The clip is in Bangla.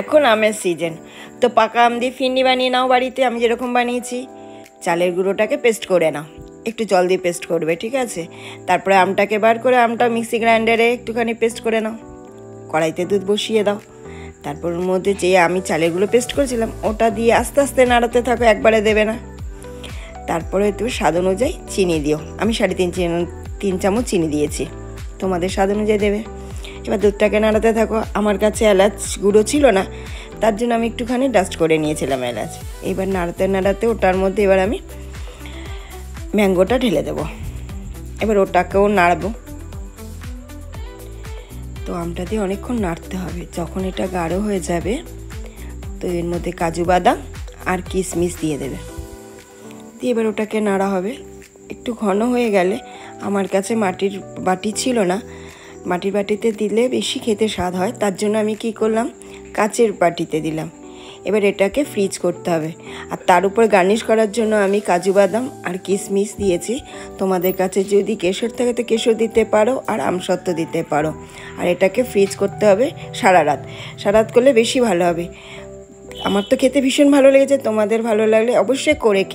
এখন আমের সিজন, তো পাকা আম দিয়ে ফিরনি বানিয়ে নাও বাড়িতে। আমি যেরকম বানিয়েছি, চালের গুঁড়োটাকে পেস্ট করে নাও, একটু জল দিয়ে পেস্ট করবে, ঠিক আছে। তারপরে আমটাকে বার করে আমটা মিক্সি গ্রাইন্ডারে একটুখানি পেস্ট করে নাও। কড়াইতে দুধ বসিয়ে দাও। তারপর ওর মধ্যে যে আমি চালেরগুলো পেস্ট করেছিলাম ওটা দিয়ে আস্তে আস্তে নাড়াতে থাকো, একবারে দেবে না। তারপরে তুমি স্বাদ অনুযায়ী চিনি দিও। আমি 3.5 চামচ চিনি দিয়েছি, তোমাদের স্বাদ অনুযায়ী দেবে। এবার দুধটাকে নাড়াতে থাকো। আমার কাছে এলাচ গুঁড়ো ছিল না, তার জন্য আমি একটুখানি ডাস্ট করে নিয়েছিলাম এলাচ। এবার নাড়াতে নাড়াতে ওটার মধ্যে এবার আমি ম্যাঙ্গোটা ঢেলে দেবো। এবার ওটাকেও নাড়বো। তো আমটা দিয়ে অনেকক্ষণ নাড়তে হবে। যখন এটা গাঢ় হয়ে যাবে তো এর মধ্যে কাজু বাদাম আর কিশমিশ দিয়ে দেবে, দিয়ে এবার ওটাকে নাড়া হবে। একটু ঘন হয়ে গেলে, আমার কাছে মাটির বাটি ছিল না, মাটির বাটিতে দিলে বেশি খেতে স্বাদ হয়, তার জন্য আমি কি করলাম, কাচের বাটিতে দিলাম। এবার এটাকে ফ্রিজ করতে হবে। আর তার উপর গার্নিশ করার জন্য আমি কাজু বাদাম আর কিশমিশ দিয়েছি। তোমাদের কাছে যদি কেশর থাকে তো কেশর দিতে পারো, আর আমসত্ত্ব দিতে পারো। আর এটাকে ফ্রিজ করতে হবে সারা রাত করলে বেশি ভালো হবে। আমার তো খেতে ভীষণ ভালো লেগেছে, তোমাদের ভালো লাগলে অবশ্যই করে খেও।